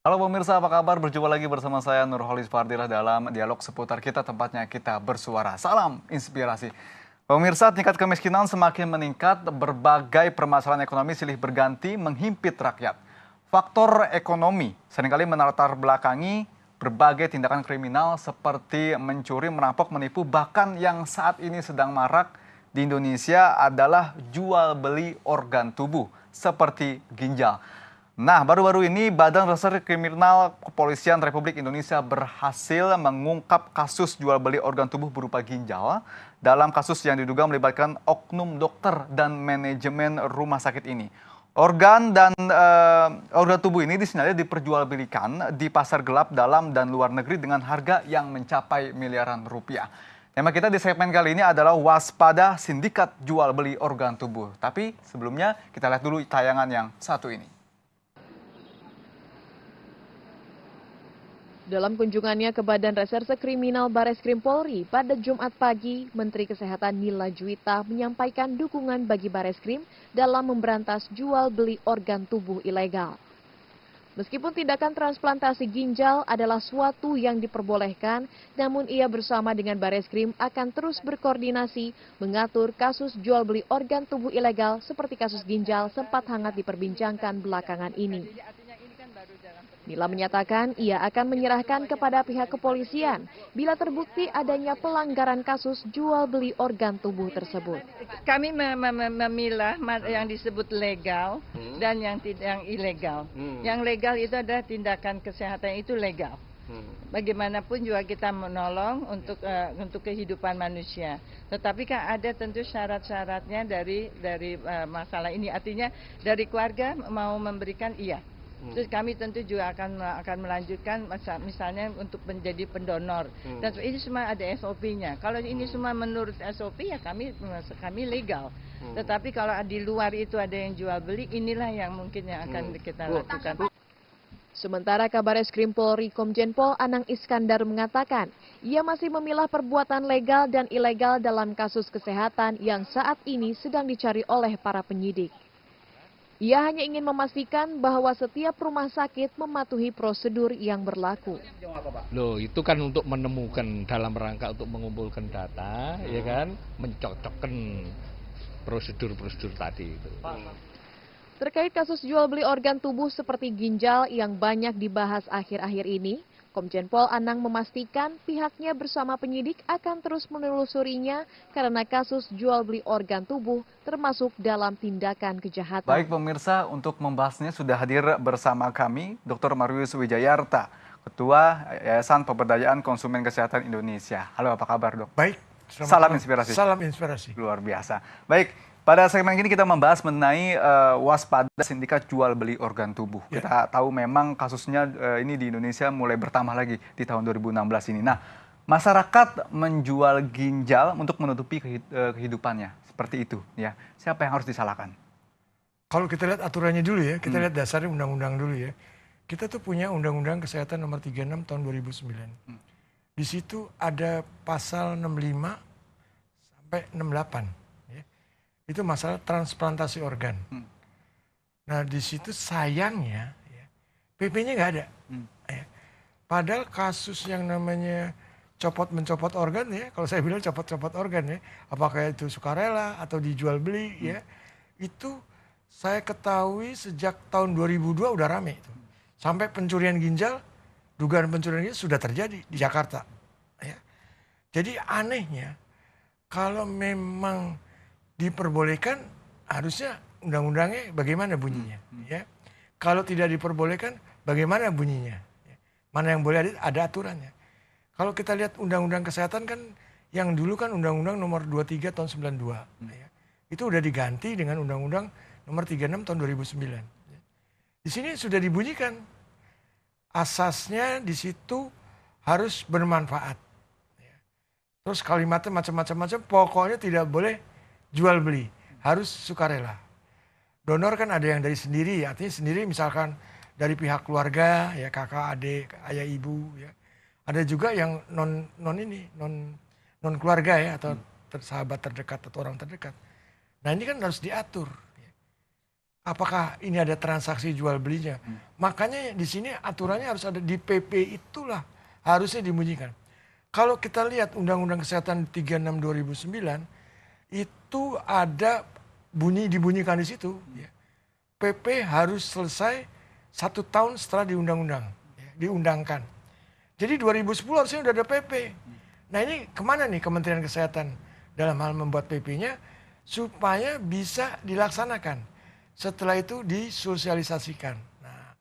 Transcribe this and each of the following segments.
Halo pemirsa, apa kabar? Berjumpa lagi bersama saya Nurholis Fardilah dalam dialog seputar kita, tempatnya kita bersuara. Salam inspirasi. Pemirsa, tingkat kemiskinan semakin meningkat, berbagai permasalahan ekonomi silih berganti menghimpit rakyat. Faktor ekonomi seringkali menatar belakangi berbagai tindakan kriminal seperti mencuri, merampok, menipu, bahkan yang saat ini sedang marak di Indonesia adalah jual beli organ tubuh seperti ginjal. Nah, baru-baru ini Badan Reserse Kriminal Kepolisian Republik Indonesia berhasil mengungkap kasus jual beli organ tubuh berupa ginjal dalam kasus yang diduga melibatkan oknum dokter dan manajemen rumah sakit ini. Organ tubuh ini disinyalir diperjualbelikan di pasar gelap dalam dan luar negeri dengan harga yang mencapai miliaran rupiah. Tema kita di segmen kali ini adalah waspada sindikat jual beli organ tubuh. Tapi sebelumnya kita lihat dulu tayangan yang satu ini. Dalam kunjungannya ke Badan Reserse Kriminal Bareskrim Polri pada Jumat pagi, Menteri Kesehatan Nila Juwita menyampaikan dukungan bagi Bareskrim dalam memberantas jual beli organ tubuh ilegal. Meskipun tindakan transplantasi ginjal adalah suatu yang diperbolehkan, namun ia bersama dengan Bareskrim akan terus berkoordinasi mengatur kasus jual beli organ tubuh ilegal seperti kasus ginjal sempat hangat diperbincangkan belakangan ini. Nila menyatakan ia akan menyerahkan kepada pihak kepolisian bila terbukti adanya pelanggaran kasus jual beli organ tubuh tersebut. Kami memilah yang disebut legal dan yang ilegal. Yang legal itu adalah tindakan kesehatan itu legal. Bagaimanapun juga kita menolong untuk kehidupan manusia. Tetapi kan ada tentu syarat-syaratnya dari masalah ini. Artinya dari keluarga mau memberikan iya. Terus kami tentu juga akan melanjutkan misalnya untuk menjadi pendonor. Dan ini semua ada SOP-nya. Kalau ini semua menurut SOP ya kami legal. Tetapi kalau di luar itu ada yang jual beli, inilah yang mungkin yang akan kita lakukan. Sementara Kabareskrim Polri Komjen Pol Anang Iskandar mengatakan, ia masih memilah perbuatan legal dan ilegal dalam kasus kesehatan yang saat ini sedang dicari oleh para penyidik. Ia hanya ingin memastikan bahwa setiap rumah sakit mematuhi prosedur yang berlaku. Loh, itu kan untuk menemukan dalam rangka untuk mengumpulkan data, ya kan, mencocokkan prosedur-prosedur tadi itu. Terkait kasus jual beli organ tubuh seperti ginjal yang banyak dibahas akhir-akhir ini, Komjen Pol Anang memastikan pihaknya bersama penyidik akan terus menelusurinya karena kasus jual beli organ tubuh termasuk dalam tindakan kejahatan. Baik pemirsa, untuk membahasnya sudah hadir bersama kami Dr. Marius Wijayarta, Ketua Yayasan Pemberdayaan Konsumen Kesehatan Indonesia. Halo, apa kabar dok? Baik. Salam inspirasi. Salam inspirasi. Luar biasa. Baik, pada segmen ini kita membahas mengenai waspada sindikat jual beli organ tubuh. Ya. Kita tahu memang kasusnya ini di Indonesia mulai bertambah lagi di tahun 2016 ini. Nah, masyarakat menjual ginjal untuk menutupi kehidupannya. Seperti itu ya. Siapa yang harus disalahkan? Kalau kita lihat aturannya dulu ya, kita lihat dasarnya undang-undang dulu ya. Kita tuh punya Undang-Undang Kesehatan nomor 36 tahun 2009. Di situ ada pasal 65 sampai 68. Itu masalah transplantasi organ. Nah di situ sayangnya ya, PP-nya nggak ada. Ya. Padahal kasus yang namanya mencopot organ ya, kalau saya bilang copot organ ya, apakah itu sukarela atau dijual beli ya, itu saya ketahui sejak tahun 2002 udah rame itu. Sampai pencurian ginjal, dugaan pencurian ginjal sudah terjadi di Jakarta. Ya. Jadi anehnya kalau memang diperbolehkan, harusnya undang-undangnya bagaimana bunyinya, ya. Kalau tidak diperbolehkan, bagaimana bunyinya? Ya. Mana yang boleh ada aturannya. Kalau kita lihat undang-undang kesehatan kan, yang dulu kan undang-undang nomor 23 tahun 92. Ya. Itu udah diganti dengan undang-undang nomor 36 tahun 2009. Ya. Di sini sudah dibunyikan, asasnya di situ harus bermanfaat. Ya. Terus kalimatnya macam-macam, pokoknya tidak boleh jual beli, harus sukarela. Donor kan ada yang dari sendiri, artinya sendiri misalkan dari pihak keluarga, ya kakak, adik, ayah, ibu, ya. Ada juga yang non keluarga ya, atau sahabat terdekat atau orang terdekat. Nah ini kan harus diatur. Ya. apakah ini ada transaksi jual belinya. Makanya di sini aturannya harus ada di PP, itulah harusnya dibunyikan. Kalau kita lihat Undang-Undang Kesehatan 36 2009 itu ada dibunyikan di situ. Ya. PP harus selesai 1 tahun setelah diundang-undang, ya, diundangkan. Jadi 2010 harusnya udah ada PP. Nah ini kemana nih Kementerian Kesehatan dalam hal membuat PP-nya supaya bisa dilaksanakan. Setelah itu disosialisasikan. Nah,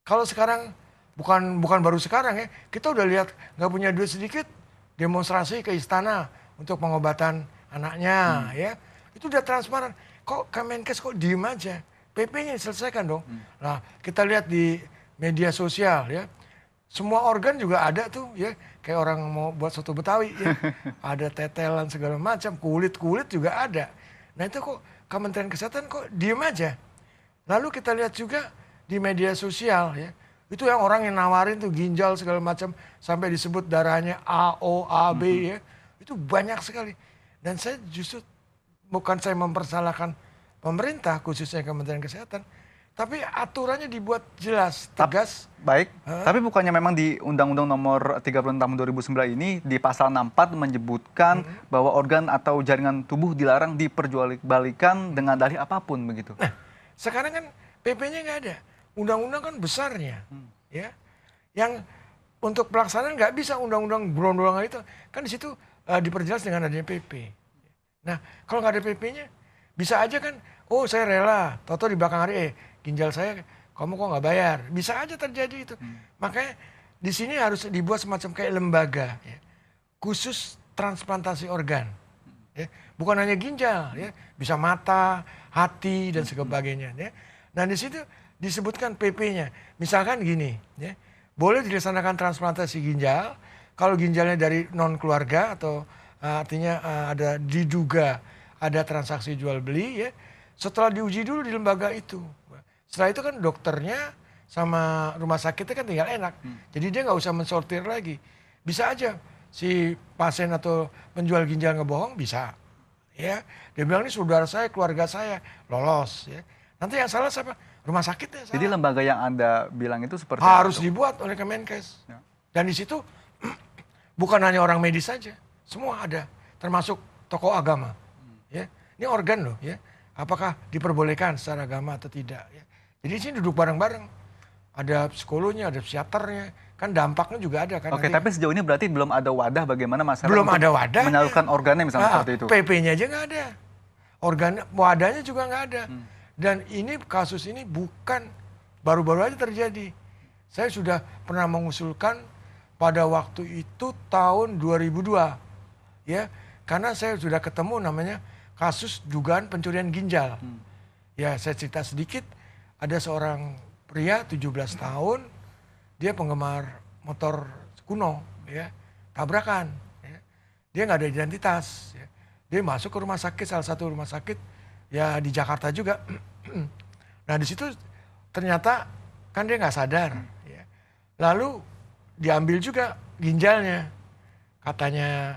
kalau sekarang bukan baru sekarang ya, kita udah lihat nggak punya duit sedikit demonstrasi ke istana untuk pengobatan anaknya, ya itu udah transparan. Kok Kemenkes kok diem aja? PP-nya diselesaikan dong. Nah, kita lihat di media sosial ya, semua organ juga ada tuh ya, kayak orang mau buat soto Betawi ya, ada tetelan segala macam, kulit juga ada. Nah itu kok Kementerian Kesehatan kok diem aja. Lalu kita lihat juga di media sosial ya, itu yang orang yang nawarin tuh ginjal segala macam sampai disebut darahnya A, O, A, B ya, itu banyak sekali. Dan saya justru bukan saya mempersalahkan pemerintah khususnya Kementerian Kesehatan, tapi aturannya dibuat jelas, tegas. Baik, tapi bukannya memang di Undang-Undang Nomor 36 tahun 2009 ini di pasal 64 menyebutkan bahwa organ atau jaringan tubuh dilarang diperjualbelikan dengan dalih apapun begitu? Nah, sekarang kan PP-nya nggak ada, undang-undang kan besarnya, ya, yang untuk pelaksanaan nggak bisa undang-undang berondong itu, kan di situ diperjelas dengan adanya PP. Nah, kalau nggak ada PP-nya, bisa aja kan, oh saya rela, toto di belakang hari, ginjal saya kamu kok nggak bayar, bisa aja terjadi itu. Makanya di sini harus dibuat semacam kayak lembaga, ya, khusus transplantasi organ, ya, bukan hanya ginjal, ya, bisa mata, hati dan sebagainya. Ya. Nah di situ disebutkan PP-nya, misalkan gini, ya, boleh dilaksanakan transplantasi ginjal kalau ginjalnya dari non keluarga atau artinya ada diduga ada transaksi jual beli, ya, setelah diuji dulu di lembaga itu. Setelah itu kan dokternya sama rumah sakitnya kan tinggal enak. Jadi dia nggak usah mensortir lagi. Bisa aja si pasien atau penjual ginjal ngebohong, bisa. Ya, dia bilang ini saudara saya, keluarga saya, lolos. Ya. Nanti yang salah siapa? Rumah sakitnya salah. Jadi lembaga yang Anda bilang itu seperti harus dibuat oleh Kemenkes. Ya. Dan di situ bukan hanya orang medis saja, semua ada, termasuk tokoh agama. Ya, ini organ loh, ya. Apakah diperbolehkan secara agama atau tidak? Ya. Jadi di sini duduk bareng-bareng, ada psikolognya, ada psikiaternya, kan dampaknya juga ada kan. Oke, tapi sejauh ini berarti belum ada wadah bagaimana masyarakat belum ada wadah menyalurkan organnya misalnya seperti itu. PP-nya aja nggak ada, wadahnya juga nggak ada. Dan ini kasus ini bukan baru-baru aja terjadi. Saya sudah pernah mengusulkan pada waktu itu tahun 2002, ya, karena saya sudah ketemu namanya kasus dugaan pencurian ginjal. Ya, saya cerita sedikit. Ada seorang pria 17 tahun, dia penggemar motor kuno, ya, tabrakan. Ya. Dia nggak ada identitas. Ya. Dia masuk ke rumah sakit, salah satu rumah sakit, ya di Jakarta juga. Nah di situ ternyata kan dia nggak sadar. Ya. Lalu diambil juga ginjalnya. Katanya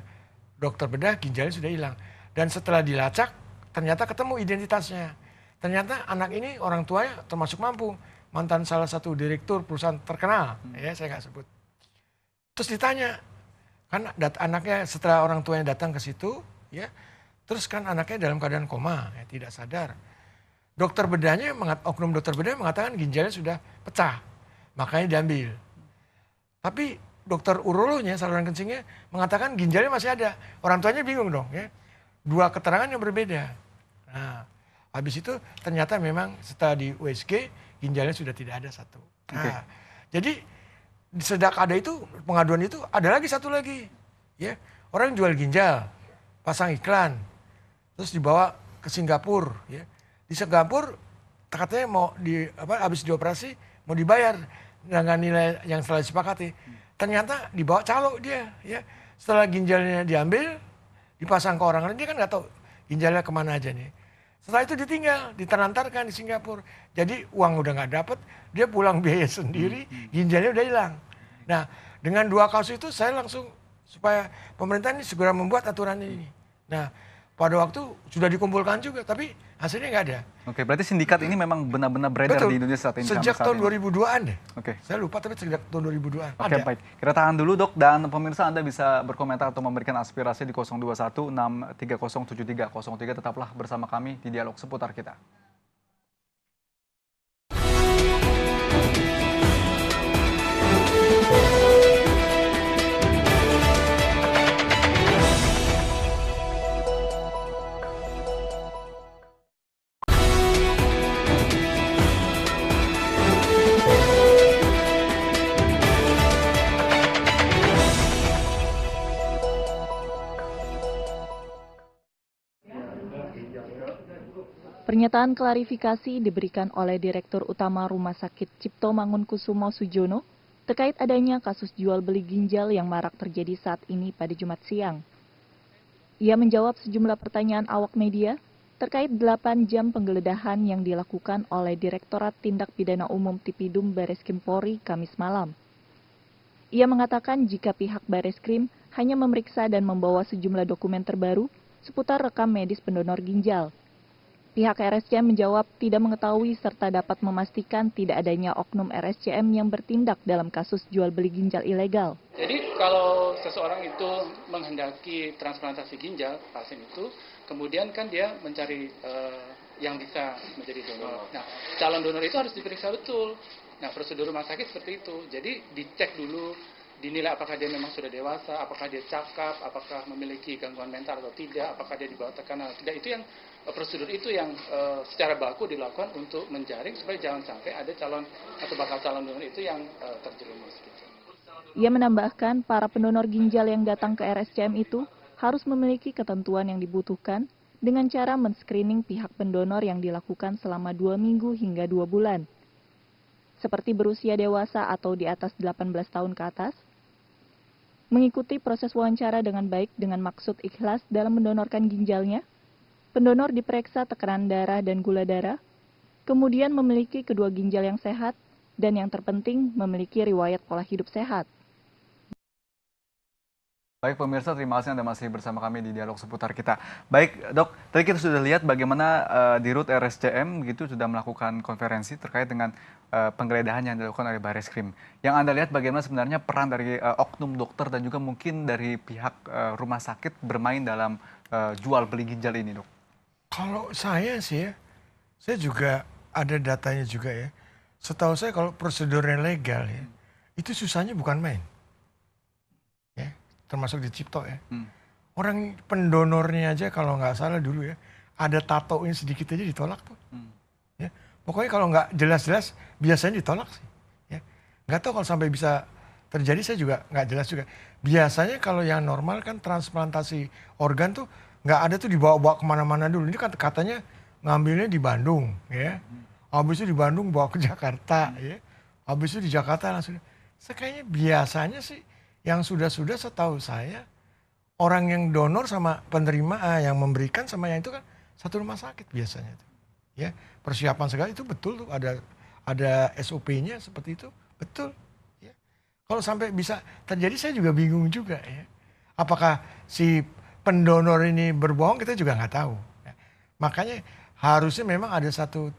dokter bedah ginjalnya sudah hilang. Dan setelah dilacak, ternyata ketemu identitasnya. Ternyata anak ini orang tuanya termasuk mampu. Mantan salah satu direktur perusahaan terkenal. Ya, saya nggak sebut. Terus ditanya. Kan anaknya setelah orang tuanya datang ke situ. Ya, terus kan anaknya dalam keadaan koma. Ya, tidak sadar. Dokter bedahnya, oknum dokter bedah mengatakan ginjalnya sudah pecah. Makanya diambil. Tapi dokter urologinya, saluran kencingnya mengatakan ginjalnya masih ada. Orang tuanya bingung dong. Ya. Dua keterangan yang berbeda. Nah, habis itu ternyata memang setelah di USG ginjalnya sudah tidak ada satu. Nah, jadi sejak ada itu pengaduan itu ada lagi satu lagi, ya, orang jual ginjal, pasang iklan, terus dibawa ke Singapura, ya. Di Singapura katanya mau habis dioperasi mau dibayar dengan nilai yang setelah disepakati. Ternyata dibawa calo dia, ya. Setelah ginjalnya diambil, dipasang ke orang lain, dia kan nggak tahu ginjalnya kemana aja nih. Setelah itu ditinggal, ditelantarkan di Singapura. Jadi uang udah nggak dapet, dia pulang biaya sendiri, ginjalnya udah hilang. Nah, dengan dua kasus itu saya langsung supaya pemerintah ini segera membuat aturan ini. Nah, pada waktu sudah dikumpulkan juga, tapi hasilnya nggak ada. Oke, berarti sindikat ini memang benar-benar beredar di Indonesia saat ini. Sejak tahun 2002-an deh. Oke. Saya lupa, tapi sejak tahun 2002-an. Oke, baik. Kita tahan dulu, Dok. Dan pemirsa, Anda bisa berkomentar atau memberikan aspirasi di 021 630 7303. Tetaplah bersama kami di Dialog Seputar Kita. Pernyataan klarifikasi diberikan oleh Direktur Utama Rumah Sakit Cipto Mangunkusumo Sujono terkait adanya kasus jual beli ginjal yang marak terjadi saat ini pada Jumat siang. Ia menjawab sejumlah pertanyaan awak media terkait 8 jam penggeledahan yang dilakukan oleh Direktorat Tindak Pidana Umum Tipidum Bareskrim Polri Kamis malam. Ia mengatakan jika pihak Bareskrim hanya memeriksa dan membawa sejumlah dokumen terbaru seputar rekam medis pendonor ginjal. Pihak RSCM menjawab tidak mengetahui serta dapat memastikan tidak adanya oknum RSCM yang bertindak dalam kasus jual beli ginjal ilegal. Jadi kalau seseorang itu menghendaki transplantasi ginjal, pasien itu, kemudian kan dia mencari yang bisa menjadi donor. Nah, calon donor itu harus diperiksa betul. Nah, prosedur rumah sakit seperti itu. Jadi dicek dulu, dinilai apakah dia memang sudah dewasa, apakah dia cakap, apakah memiliki gangguan mental atau tidak, apakah dia di bawah tekanan atau tidak. Itu yang prosedur itu yang secara baku dilakukan untuk menjaring supaya jangan sampai ada calon atau bakal calon donor itu yang terjerumus. Gitu. Ia menambahkan para pendonor ginjal yang datang ke RSCM itu harus memiliki ketentuan yang dibutuhkan dengan cara men-screening pihak pendonor yang dilakukan selama 2 minggu hingga 2 bulan. Seperti berusia dewasa atau di atas 18 tahun ke atas, mengikuti proses wawancara dengan baik dengan maksud ikhlas dalam mendonorkan ginjalnya, pendonor diperiksa tekanan darah dan gula darah, kemudian memiliki kedua ginjal yang sehat, dan yang terpenting memiliki riwayat pola hidup sehat. Baik pemirsa, terima kasih Anda masih bersama kami di Dialog Seputar Kita. Baik Dok, tadi kita sudah lihat bagaimana di Rut RSCM gitu sudah melakukan konferensi terkait dengan penggeledahan yang dilakukan oleh Bareskrim. Yang Anda lihat bagaimana sebenarnya peran dari oknum dokter dan juga mungkin dari pihak rumah sakit bermain dalam jual beli ginjal ini, Dok? Kalau saya sih ya, saya juga ada datanya juga ya. Setahu saya kalau prosedurnya legal ya, itu susahnya bukan main. Ya, termasuk di Cipto ya. Orang pendonornya aja kalau nggak salah dulu ya, ada tatoin sedikit aja ditolak tuh. Ya, pokoknya kalau nggak jelas-jelas biasanya ditolak sih. Ya, nggak tahu kalau sampai bisa terjadi, saya juga nggak jelas juga. Biasanya kalau yang normal kan transplantasi organ tuh nggak ada tuh dibawa-bawa kemana-mana dulu. Ini kan katanya ngambilnya di Bandung, ya. Habis itu di Bandung bawa ke Jakarta, ya. Habis itu di Jakarta langsung. Kayaknya biasanya sih yang sudah-sudah setahu saya orang yang donor sama penerima yang memberikan sama yang itu kan satu rumah sakit biasanya tuh. Ya, persiapan segala itu betul tuh, ada SOP-nya seperti itu, betul. Ya. Kalau sampai bisa terjadi saya juga bingung juga ya. Apakah si pendonor ini berbohong, kita juga nggak tahu. Ya. Makanya harusnya memang ada satu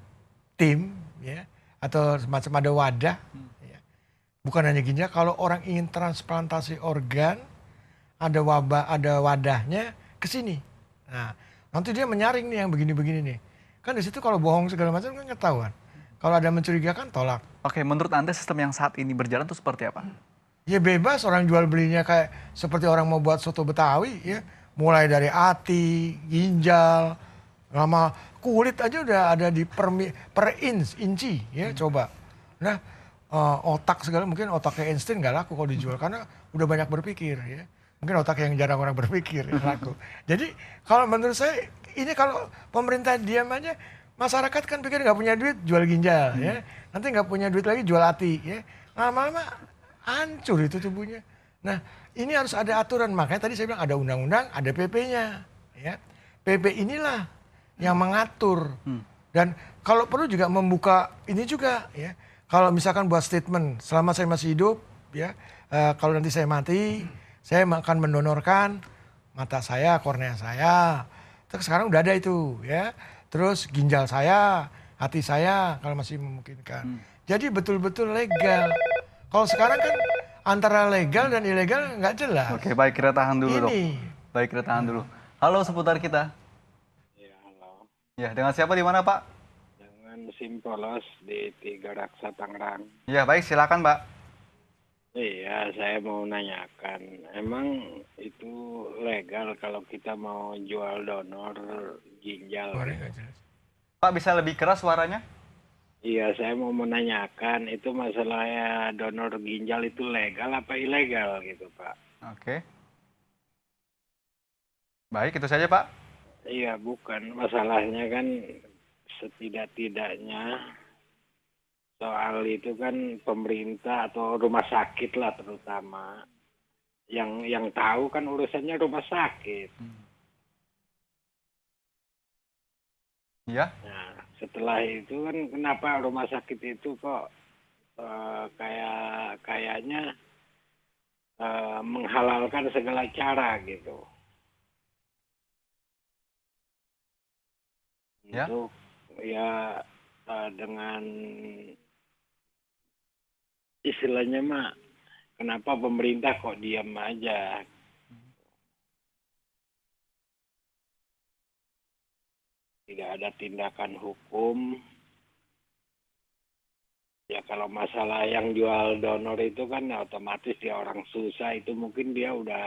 tim ya, atau semacam ada wadah. Ya. Bukan hanya ginjal, kalau orang ingin transplantasi organ, ada wadahnya ke sini. Nah, nanti dia menyaring nih yang begini-begini nih. Kan di situ kalau bohong segala macam kan ketahuan. Kalau ada mencurigakan tolak. Oke, menurut Anda sistem yang saat ini berjalan itu seperti apa? Ya bebas orang jual belinya kayak seperti orang mau buat soto Betawi ya. Mulai dari hati, ginjal, lama kulit aja udah ada di per inci ya coba. Nah otak segala mungkin otaknya Einstein nggak laku kalau dijual karena udah banyak berpikir ya. Mungkin otak yang jarang orang berpikir ya, laku. Jadi kalau menurut saya ini kalau pemerintah diam aja, masyarakat kan pikir nggak punya duit jual ginjal ya. Nanti nggak punya duit lagi jual hati ya. Lama-lama hancur itu tubuhnya. Nah ini harus ada aturan, makanya tadi saya bilang ada undang-undang, ada PP-nya. Ya. PP inilah yang mengatur. Dan kalau perlu juga membuka ini juga. Ya. Kalau misalkan buat statement, selama saya masih hidup, ya, kalau nanti saya mati, saya akan mendonorkan mata saya, kornea saya, Sekarang udah ada itu ya. Terus ginjal saya, hati saya kalau masih memungkinkan. Jadi betul-betul legal. Kalau sekarang kan antara legal dan ilegal nggak jelas. Oke, baik, kita tahan dulu, Dok. Ini. Baik, kita tahan dulu. Halo seputar kita. Ya, halo. Ya, dengan siapa di mana, Pak? Dengan Simpolos di Tiga Raksa Tangerang. Ya, baik, silakan, Pak. Iya, saya mau nanyakan, emang itu legal kalau kita mau jual donor ginjal? Suaranya nggak jelas. Pak, bisa lebih keras suaranya? Iya, saya mau menanyakan, itu masalahnya donor ginjal itu legal apa ilegal gitu, Pak? Oke. Baik, itu saja, Pak. Iya, bukan. Masalahnya kan setidak-tidaknya soal itu kan pemerintah atau rumah sakit lah terutama yang tahu kan urusannya rumah sakit. Iya. Nah, setelah itu kan kenapa rumah sakit itu kok kayaknya menghalalkan segala cara gitu Ya. untuk ya dengan istilahnya mah kenapa pemerintah kok diam aja? Tidak ada tindakan hukum. Ya kalau masalah yang jual donor itu kan otomatis dia orang susah, itu mungkin dia udah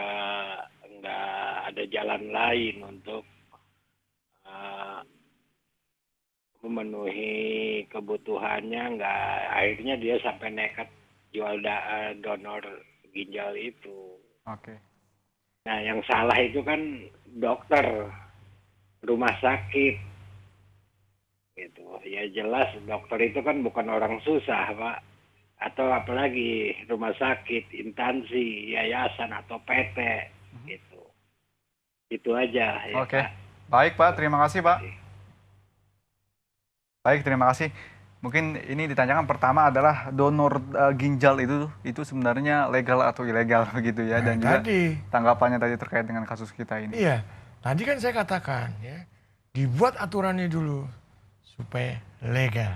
nggak ada jalan lain untuk memenuhi kebutuhannya, akhirnya dia sampai nekat jual donor ginjal itu. Oke. Nah yang salah itu kan dokter, rumah sakit. Gitu. Ya jelas dokter itu kan bukan orang susah, Pak. Atau apalagi rumah sakit, instansi, yayasan atau PT gitu. Itu aja ya. Oke. Pak. Baik, Pak. Terima kasih, Pak. Baik, terima kasih. Mungkin ini ditanyakan pertama adalah donor ginjal itu sebenarnya legal atau ilegal begitu ya, dan juga Tadi. tanggapannya tadi terkait dengan kasus kita ini. Iya, tadi kan saya katakan ya, dibuat aturannya dulu supaya legal.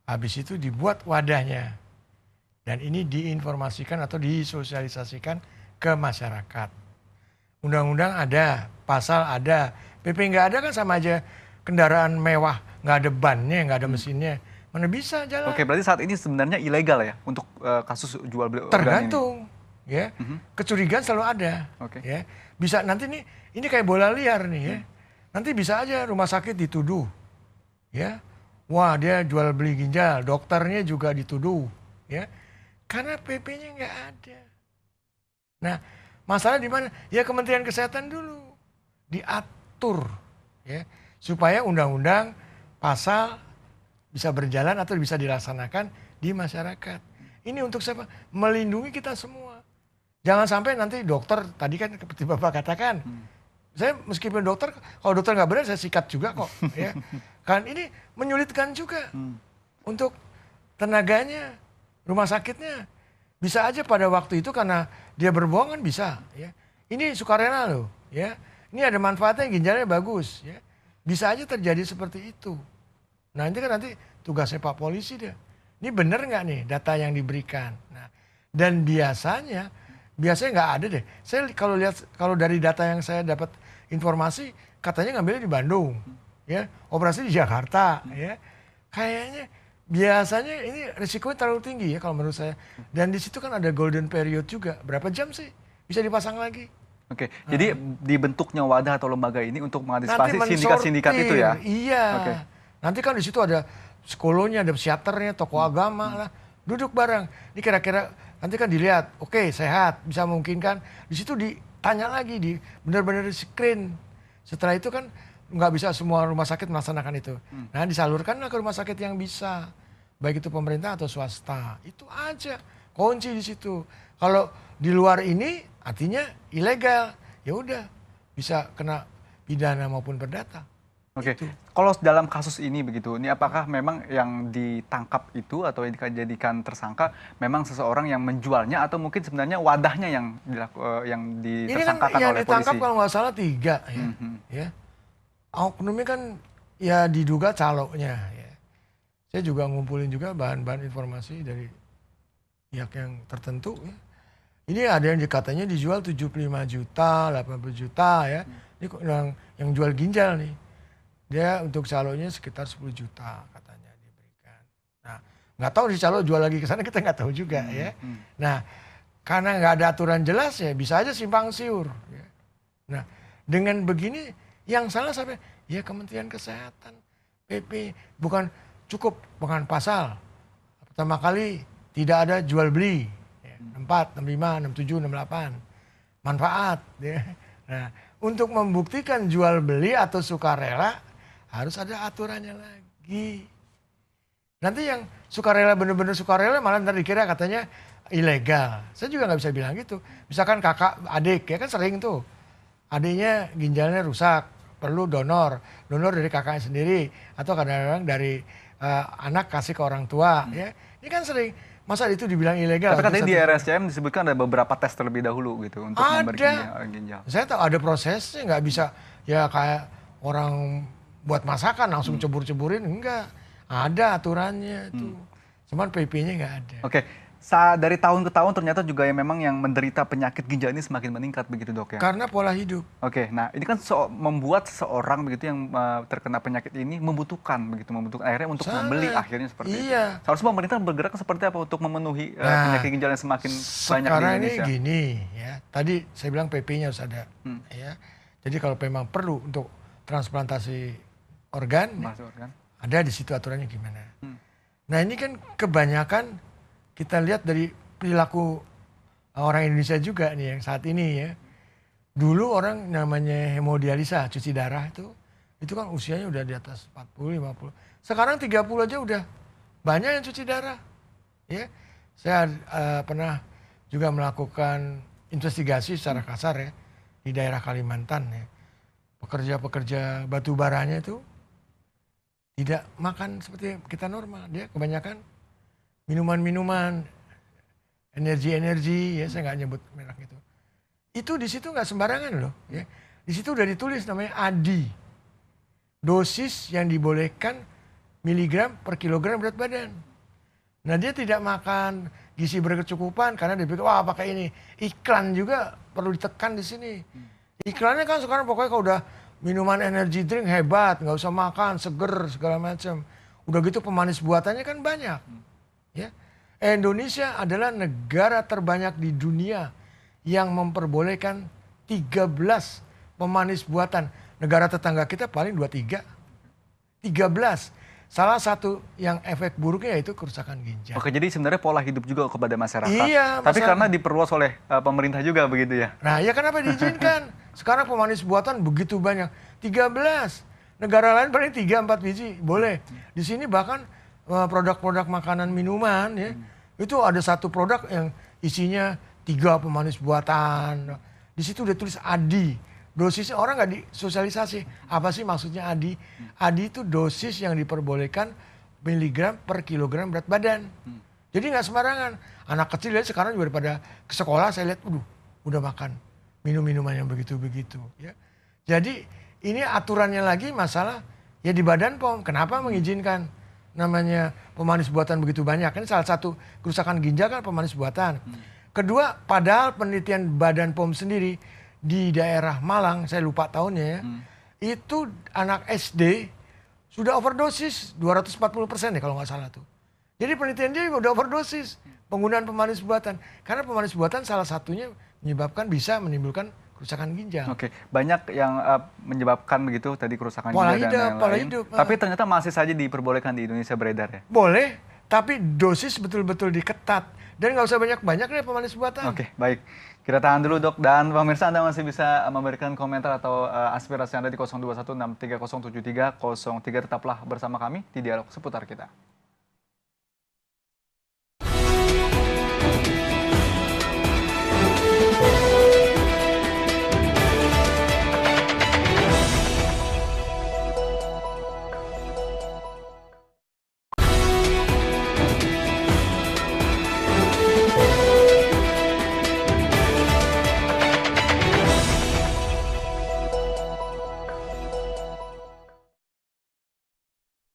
Habis itu dibuat wadahnya. Dan ini diinformasikan atau disosialisasikan ke masyarakat. Undang-undang ada, pasal ada, PP nggak ada kan sama aja kendaraan mewah, nggak ada bannya, nggak ada mesinnya. Mana bisa jalan? Oke, berarti saat ini sebenarnya ilegal ya untuk kasus jual beli organ ini? Tergantung, ya. Kecurigaan selalu ada. Oke. Ya. Bisa nanti nih, ini kayak bola liar nih ya. Nanti bisa aja rumah sakit dituduh. Ya. Wah, dia jual beli ginjal, dokternya juga dituduh, ya. Karena PP-nya nggak ada. Nah, masalah di mana? Ya Kementerian Kesehatan dulu diatur, ya, supaya undang-undang pasal bisa berjalan atau bisa dilaksanakan di masyarakat. Ini untuk siapa? Melindungi kita semua. Jangan sampai nanti dokter, tadi kan seperti Bapak katakan, saya meskipun dokter, kalau dokter nggak benar saya sikat juga kok. Ya. Kan ini menyulitkan juga untuk tenaganya, rumah sakitnya. Bisa aja pada waktu itu karena dia berbohong kan bisa. Ya. Ini sukarela loh. Ya. Ini ada manfaatnya, ginjalnya bagus. Ya. Bisa aja terjadi seperti itu. Nah ini kan nanti tugasnya Pak Polisi dia. Ini benar nggak nih data yang diberikan? Nah, dan biasanya nggak ada deh. Saya kalau dari data yang saya dapat informasi katanya ngambilnya di Bandung, ya operasi di Jakarta, ya kayaknya biasanya ini risikonya terlalu tinggi ya kalau menurut saya. Dan di situ kan ada golden period juga. Berapa jam sih bisa dipasang lagi? Oke, jadi dibentuknya wadah atau lembaga ini untuk mengantisipasi sindikat-sindikat itu ya? Iya. Oke. Nanti kan di situ ada psikolonya, ada psikiaternya, tokoh agama lah, duduk bareng. Ini kira-kira nanti kan dilihat, oke sehat, bisa memungkinkan. Di situ ditanya lagi, benar-benar di screen. Setelah itu kan nggak bisa semua rumah sakit melaksanakan itu. Nah disalurkanlah ke rumah sakit yang bisa, baik itu pemerintah atau swasta. Itu aja kunci di situ. Kalau di luar ini artinya ilegal, ya udah bisa kena pidana maupun perdata. Oke, Itu. kalau dalam kasus ini begitu, ini apakah memang yang ditangkap itu atau yang dijadikan tersangka memang seseorang yang menjualnya atau mungkin sebenarnya wadahnya yang Ini kan ditersangkakan yang oleh ditangkap polisi? kalau nggak salah 3 ya. Ya. Oknumnya kan ya diduga caloknya ya. Saya juga ngumpulin juga bahan-bahan informasi dari pihak yang tertentu ya. Ini ada yang katanya dijual 75 juta, 80 juta ya. Ini yang jual ginjal nih. Dia untuk calonnya sekitar 10 juta katanya diberikan. Nah, nggak tahu si calo jual lagi ke sana, kita nggak tahu juga ya. Nah, karena nggak ada aturan jelas ya bisa aja simpang siur. Ya. Nah, dengan begini yang salah sampai ya Kementerian Kesehatan, PP, bukan cukup dengan pasal. Pertama kali tidak ada jual beli. 64, 65, 67, 68. Manfaat. Ya. Nah, untuk membuktikan jual beli atau sukarela harus ada aturannya lagi. Nanti yang sukarela benar-benar sukarela malah ntar dikira katanya ilegal. Saya juga nggak bisa bilang gitu. Misalkan kakak adik ya kan sering tuh. Adiknya ginjalnya rusak, perlu donor. Donor dari kakaknya sendiri atau kadang-kadang dari anak kasih ke orang tua ya. Ini kan sering. Masa itu dibilang ilegal? Tapi katanya di RSCM disebutkan ada beberapa tes terlebih dahulu gitu untuk memberi ginjal. Saya tahu ada prosesnya, nggak bisa ya kayak orang buat masakan langsung cebur-ceburin, enggak. Ada aturannya itu. Cuman PP-nya nggak ada. Oke. Dari tahun ke tahun ternyata juga yang memang yang menderita penyakit ginjal ini semakin meningkat begitu dok ya? Karena pola hidup. Oke, nah ini kan membuat seorang begitu yang terkena penyakit ini membutuhkan akhirnya untuk membeli akhirnya seperti itu. Seharusnya pemerintah bergerak seperti apa untuk memenuhi penyakit ginjal yang semakin banyak di Indonesia? Sekarang ini gini ya, tadi saya bilang PP-nya harus ada. Ya. Jadi kalau memang perlu untuk transplantasi organ, ada di situ aturannya gimana. Nah ini kan kebanyakan kita lihat dari perilaku orang Indonesia juga nih yang saat ini ya. Dulu orang namanya hemodialisa, cuci darah itu kan usianya udah di atas 40, 50. Sekarang 30 aja udah banyak yang cuci darah. Ya. Saya pernah juga melakukan investigasi secara kasar ya di daerah Kalimantan ya. Pekerja-pekerja batu baranya itu tidak makan seperti kita normal. Dia kebanyakan minuman-minuman, energi-energi, ya saya nggak nyebut merek itu. Itu di situ nggak sembarangan loh. Ya. Di situ udah ditulis namanya ADI. Dosis yang dibolehkan miligram per kilogram berat badan. Nah dia tidak makan gizi berkecukupan karena dia pikir wah pakai ini. Iklan juga perlu ditekan di sini. Iklannya kan sekarang pokoknya kalau udah minuman energy drink hebat, nggak usah makan, seger segala macam. Udah gitu pemanis buatannya kan banyak. Ya. Indonesia adalah negara terbanyak di dunia yang memperbolehkan 13 pemanis buatan. Negara tetangga kita paling 23. 13. Salah satu yang efek buruknya yaitu kerusakan ginjal. Oke, jadi sebenarnya pola hidup juga kepada masyarakat. Iya, tapi karena diperluas oleh pemerintah juga begitu ya. Nah, ya kenapa diizinkan? Sekarang pemanis buatan begitu banyak. 13. Negara lain paling 3-4 biji, boleh. Di sini bahkan produk-produk makanan minuman ya itu ada satu produk yang isinya 3 pemanis buatan. Di situ udah tulis ADI. Dosisnya orang nggak disosialisasi. Apa sih maksudnya ADI? ADI itu dosis yang diperbolehkan miligram per kilogram berat badan. Jadi nggak sembarangan. Anak kecil ya sekarang juga daripada ke sekolah saya lihat, udah makan minum-minuman yang begitu-begitu. Ya. Jadi ini aturannya lagi masalah ya di Badan POM. Kenapa mengizinkan namanya pemanis buatan begitu banyak? Ini salah satu kerusakan ginjal kan pemanis buatan. Kedua, padahal penelitian Badan POM sendiri di daerah Malang, saya lupa tahunnya ya, itu anak SD sudah overdosis 240% ya kalau nggak salah tuh. Jadi penelitian dia udah overdosis penggunaan pemanis buatan. Karena pemanis buatan salah satunya bisa menimbulkan kerusakan ginjal. Oke, banyak yang menyebabkan begitu tadi kerusakan pola ginjal hidup, dan pola lain-lain. hidup. Tapi ternyata masih saja diperbolehkan di Indonesia beredar ya? Boleh, tapi dosis betul-betul diketat. Dan nggak usah banyak-banyak deh pemanis buatan. Oke, baik. Kita tahan dulu dok. Dan pemirsa Anda masih bisa memberikan komentar atau aspirasi Anda di 02163073003. Tetaplah bersama kami di Dialog Seputar Kita.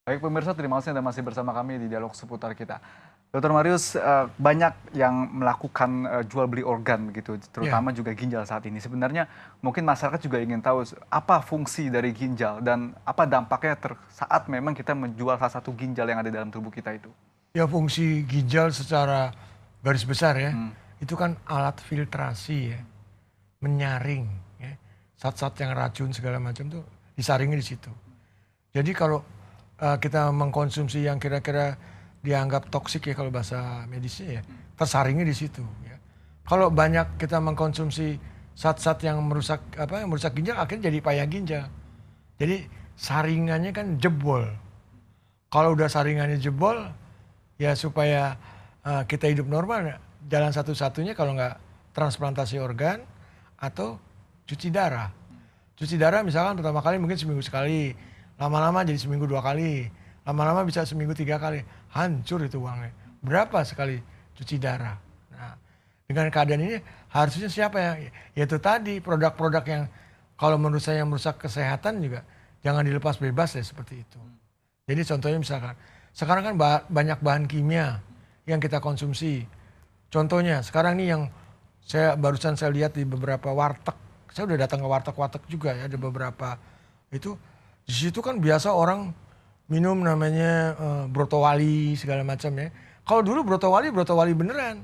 Baik pemirsa, terima kasih Anda masih bersama kami di Dialog Seputar Kita. Dr. Marius, banyak yang melakukan jual beli organ begitu, terutama juga ginjal saat ini. Sebenarnya mungkin masyarakat juga ingin tahu apa fungsi dari ginjal dan apa dampaknya saat memang kita menjual salah satu ginjal yang ada dalam tubuh kita itu. Ya, fungsi ginjal secara garis besar ya, itu kan alat filtrasi ya, menyaring ya, zat-zat yang racun segala macam tuh disaringnya di situ. Jadi kalau kita mengkonsumsi yang kira-kira dianggap toksik ya kalau bahasa medisnya ya, tersaringnya di situ ya. Kalau banyak kita mengkonsumsi zat-zat yang merusak ginjal, akhirnya jadi payah ginjal. Jadi saringannya kan jebol. Kalau udah saringannya jebol, ya supaya kita hidup normal, jalan satu-satunya kalau nggak transplantasi organ atau cuci darah. Cuci darah misalkan pertama kali mungkin seminggu sekali, lama-lama jadi seminggu 2 kali, lama-lama bisa seminggu 3 kali, hancur itu uangnya. Berapa sekali cuci darah? Nah, dengan keadaan ini harusnya siapa ya? Yaitu tadi produk-produk yang kalau menurut saya merusak kesehatan juga jangan dilepas bebas ya seperti itu. Jadi contohnya misalkan, sekarang kan banyak bahan kimia yang kita konsumsi. Contohnya sekarang nih yang barusan saya lihat di beberapa warteg, saya udah datang ke warteg-warteg juga ya, ada beberapa itu. Di situ kan biasa orang minum namanya brotowali segala macam ya. Kalau dulu brotowali beneran.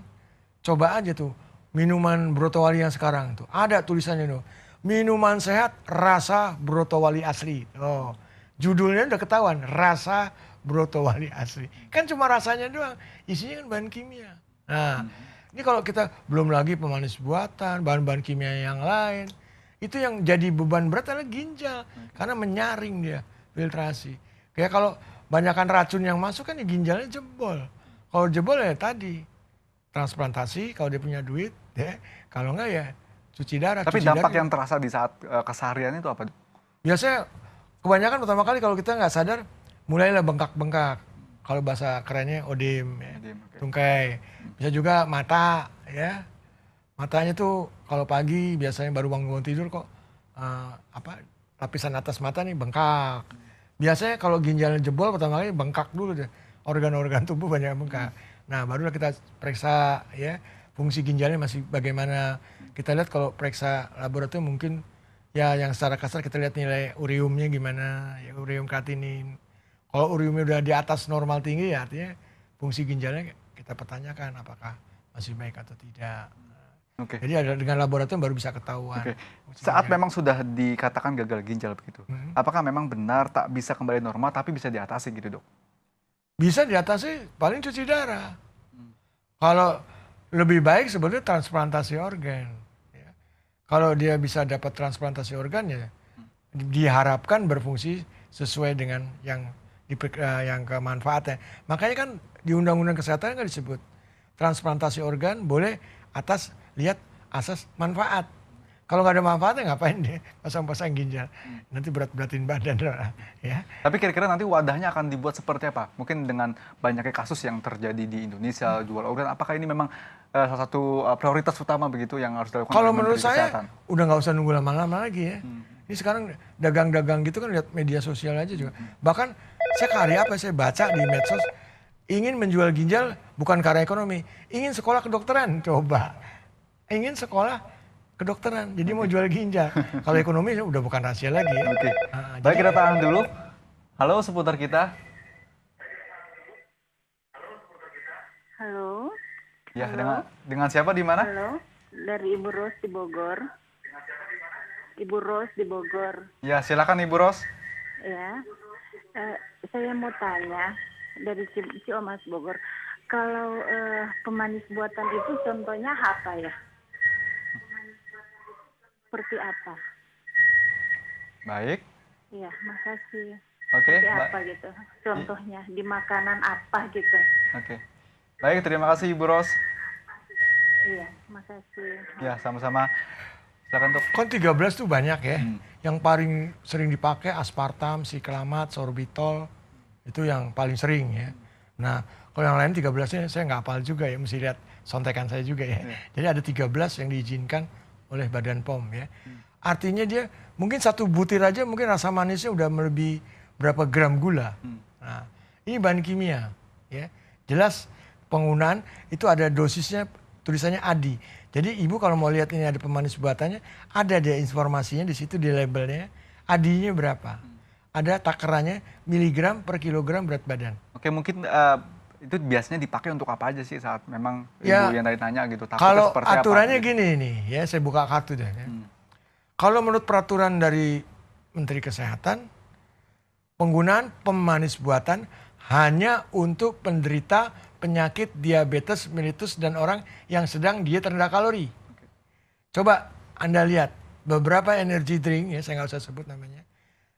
Coba aja tuh minuman brotowali yang sekarang tuh. Ada tulisannya tuh. Minuman sehat rasa brotowali asli. Oh, judulnya udah ketahuan, rasa brotowali asli. Kan cuma rasanya doang, isinya kan bahan kimia. Nah, ini kalau kita belum lagi pemanis buatan, bahan-bahan kimia yang lain. Itu yang jadi beban berat adalah ginjal. Karena menyaring dia, filtrasi. Kayak kalau banyakkan racun yang masuk kan ya ginjalnya jebol. Kalau jebol ya tadi, transplantasi kalau dia punya duit. Ya. Kalau enggak ya cuci darah. Tapi dampak yang terasa di saat keseharian itu apa? Biasanya kebanyakan pertama kali kalau kita nggak sadar, mulailah bengkak-bengkak. Kalau bahasa kerennya odim, ya. Tungkai. Bisa juga mata, ya. Matanya tuh kalau pagi biasanya baru bangun tidur kok lapisan atas mata nih bengkak. Biasanya kalau ginjalnya jebol pertama kali bengkak dulu deh. Organ-organ tubuh banyak bengkak. Nah, barulah kita periksa ya fungsi ginjalnya masih bagaimana. Kita lihat kalau periksa laboratorium mungkin ya yang secara kasar kita lihat nilai uriumnya gimana, ya ureum kreatinin. Kalau uriumnya udah di atas normal tinggi ya artinya fungsi ginjalnya kita pertanyakan apakah masih baik atau tidak. Jadi ada dengan laboratorium baru bisa ketahuan. Saat memang sudah dikatakan gagal ginjal begitu, apakah memang benar tak bisa kembali normal tapi bisa diatasi gitu dok? Bisa diatasi paling cuci darah. Kalau lebih baik sebetulnya transplantasi organ. Ya. Kalau dia bisa dapat transplantasi organ ya diharapkan berfungsi sesuai dengan yang kemanfaatnya. Makanya kan di Undang-Undang Kesehatan kan disebut transplantasi organ boleh atas lihat asas manfaat. Kalau nggak ada manfaatnya ngapain deh pasang-pasang ginjal. Nanti berat-beratin badan ya. Tapi kira-kira nanti wadahnya akan dibuat seperti apa? Mungkin dengan banyaknya kasus yang terjadi di Indonesia jual organ, apakah ini memang salah satu prioritas utama begitu yang harus dilakukan? Kalau menurut saya udah nggak usah nunggu lama-lama lagi ya. Ini sekarang dagang-dagang gitu kan lihat media sosial aja juga. Bahkan saya baca di medsos ingin menjual ginjal bukan karena ekonomi, ingin sekolah kedokteran, coba. Ingin sekolah kedokteran, jadi mau jual ginjal. Kalau ekonomi udah bukan rahasia lagi ya. Baik, kita tahan dulu. Halo seputar kita. Halo. Ya, halo. Dengan siapa di mana? Halo, dari Ibu Ros di Bogor. Ibu Ros di Bogor. Ya, silakan Ibu Ros. Ya, saya mau tanya dari Ciomas Bogor. Kalau pemanis buatan itu contohnya apa ya? Seperti apa? Baik. Iya, makasih. Oke. Seperti apa gitu? Contohnya di makanan apa gitu? Oke. Baik, terima kasih Ibu Ros. Iya, makasih. Ya, sama-sama. Silakan Dok. Kon 13 tuh banyak ya. Yang paling sering dipakai aspartam, siklamat, sorbitol. Itu yang paling sering ya. Nah, kalau yang lain 13-nya saya nggak hafal juga ya. Mesti lihat sontekan saya juga ya. Jadi ada 13 yang diizinkan oleh Badan POM ya. Artinya dia mungkin satu butir aja mungkin rasa manisnya udah melebihi berapa gram gula. Nah, ini bahan kimia, ya. Jelas penggunaan itu ada dosisnya, tulisannya ADI. Jadi ibu kalau mau lihat ini ada pemanis buatannya, ada deh informasinya di situ di labelnya, ADI-nya berapa. Ada takarannya miligram per kilogram berat badan. Oke, mungkin itu biasanya dipakai untuk apa aja sih saat memang Ya, ibu yang tadi tanya gitu? Takutnya kalau seperti aturannya apa, gitu. gini nih, ya saya buka kartu deh. Ya. Kalau menurut peraturan dari Menteri Kesehatan, penggunaan pemanis buatan hanya untuk penderita penyakit diabetes mellitus dan orang yang sedang diet rendah kalori. Coba Anda lihat beberapa energy drink, ya saya nggak usah sebut namanya.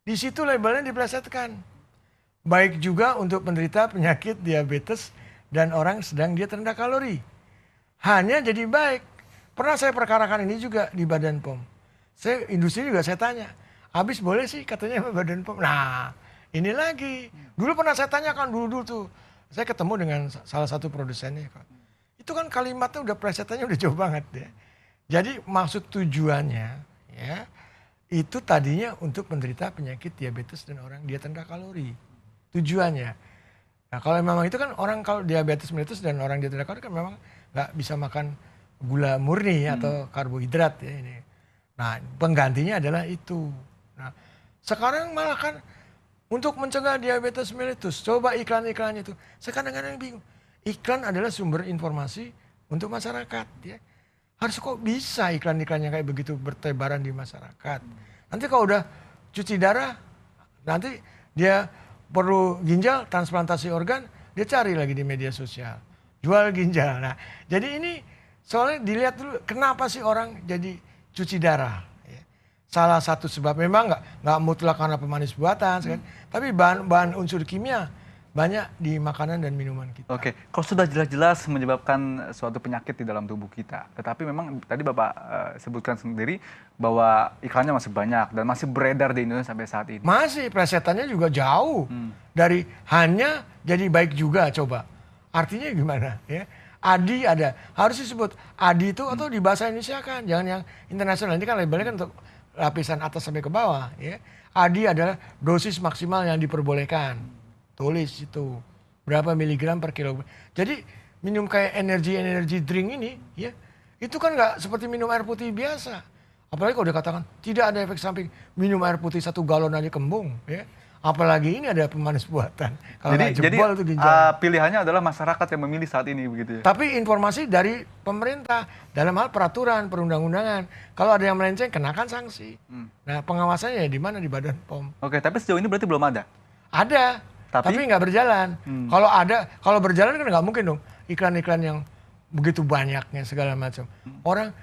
Di situ labelnya diplesetkan. Baik juga untuk penderita penyakit diabetes dan orang sedang diet rendah kalori. Hanya jadi baik. Pernah saya perkarakan ini juga di Badan POM. Saya industri juga saya tanya, habis boleh sih katanya Badan POM. Nah, ini lagi. Dulu pernah saya tanyakan dulu tuh. Saya ketemu dengan salah satu produsennya. Itu kan kalimatnya udah plesetannya udah jauh banget ya. Jadi maksud tujuannya ya itu tadinya untuk penderita penyakit diabetes dan orang diet rendah kalori. Tujuannya. Nah kalau memang itu kan orang kalau diabetes mellitus dan orang diet rendah kalori kan memang nggak bisa makan gula murni atau karbohidrat ya ini. Nah penggantinya adalah itu. Nah sekarang malah kan untuk mencegah diabetes mellitus, coba iklan-iklan itu. Saya kadang-kadang bingung. Iklan adalah sumber informasi untuk masyarakat ya. Harus kok bisa iklan-iklannya kayak begitu bertebaran di masyarakat. Nanti kalau udah cuci darah, nanti dia perlu ginjal, transplantasi organ, dia cari lagi di media sosial. Jual ginjal. Nah, jadi ini soalnya dilihat dulu kenapa sih orang jadi cuci darah. Ya. Salah satu sebab memang nggak mutlak karena pemanis buatan, kan? Tapi bahan unsur kimia banyak di makanan dan minuman kita. Oke, kalau sudah jelas-jelas menyebabkan suatu penyakit di dalam tubuh kita, tetapi memang tadi Bapak sebutkan sendiri bahwa iklannya masih banyak dan masih beredar di Indonesia sampai saat ini. Masih, plesetannya juga jauh. Dari hanya jadi baik juga coba. Artinya gimana ya? ADI ada, harus disebut ADI itu atau di bahasa Indonesia kan, jangan yang internasional. Ini kan labelnya kan untuk lapisan atas sampai ke bawah ya. ADI adalah dosis maksimal yang diperbolehkan. Tulis itu berapa miligram per kilogram. Jadi minum kayak energy drink ini ya itu kan nggak seperti minum air putih biasa. Apalagi kalau dikatakan tidak ada efek samping, minum air putih 1 galon aja kembung ya. Apalagi ini ada pemanis buatan. Kalau jadi itu ginjal. Pilihannya adalah masyarakat yang memilih saat ini begitu ya. Tapi informasi dari pemerintah dalam hal peraturan perundang-undangan. Kalau ada yang melenceng kenakan sanksi. Nah pengawasannya di mana di Badan POM. Oke, tapi sejauh ini berarti belum ada. Ada. Tapi nggak berjalan. Kalau berjalan kan nggak mungkin dong iklan-iklan yang begitu banyaknya segala macam. Orang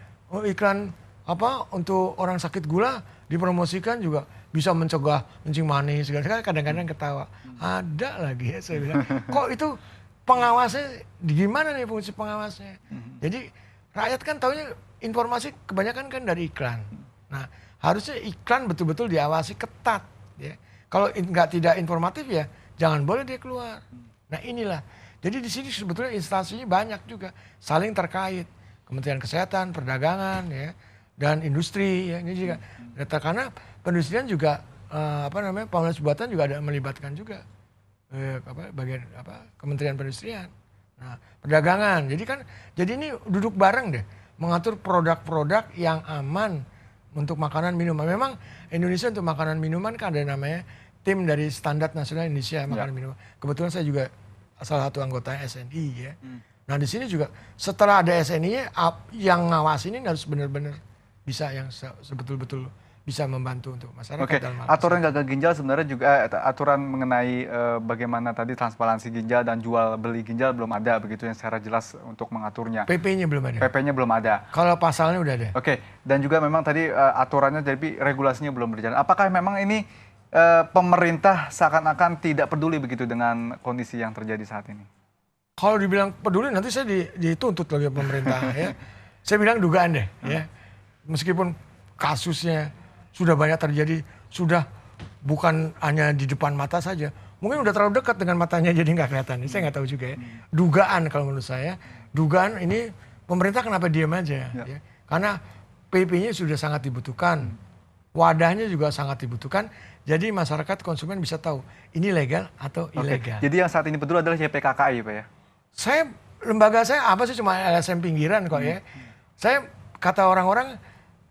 iklan apa untuk orang sakit gula dipromosikan juga bisa mencegah kencing manis segala. Kadang-kadang ketawa. Ada lagi ya saya bilang. Kok itu pengawasnya gimana nih fungsi pengawasnya? Jadi rakyat kan taunya informasi kebanyakan kan dari iklan. Nah harusnya iklan betul-betul diawasi ketat. Ya. Kalau tidak informatif ya jangan boleh dia keluar. Nah inilah. Jadi di sini sebetulnya instansinya banyak juga saling terkait. Kementerian Kesehatan, Perdagangan, ya, dan industri. Ya, ini juga. Karena perindustrian juga pemanis buatan juga ada melibatkan juga bagian Kementerian Perindustrian. Nah perdagangan. Jadi ini duduk bareng deh mengatur produk-produk yang aman untuk makanan minuman. Memang Indonesia untuk makanan minuman kan ada namanya tim dari Standar Nasional Indonesia Makanan Minuman. Kebetulan saya juga salah satu anggota SNI ya. Nah di sini juga setelah ada SNI yang ngawasin ini harus benar-benar bisa yang sebetul-betul bisa membantu untuk masyarakat. Oke, aturan gagal ginjal sebenarnya juga aturan mengenai bagaimana tadi transparansi ginjal dan jual beli ginjal belum ada begitu yang secara jelas untuk mengaturnya. PP-nya belum ada. PP-nya belum ada. Kalau pasalnya udah ada. Oke, dan juga memang tadi aturannya tapi regulasinya belum berjalan. Apakah memang ini pemerintah seakan-akan tidak peduli begitu dengan kondisi yang terjadi saat ini? Kalau dibilang peduli nanti saya dituntut lagi pemerintah ya. Saya bilang dugaan deh ya. Meskipun kasusnya sudah banyak terjadi, sudah bukan hanya di depan mata saja. Mungkin udah terlalu dekat dengan matanya jadi nggak kelihatan. Saya nggak tahu juga ya. Dugaan kalau menurut saya, dugaan ini pemerintah kenapa diam aja ya. Karena PP-nya sudah sangat dibutuhkan. wadahnya juga sangat dibutuhkan. Jadi masyarakat konsumen bisa tahu ini legal atau ilegal. Jadi yang saat ini betul adalah YPKKI Pak ya? Lembaga saya apa sih, cuma LSM pinggiran kok ya. Saya kata orang-orang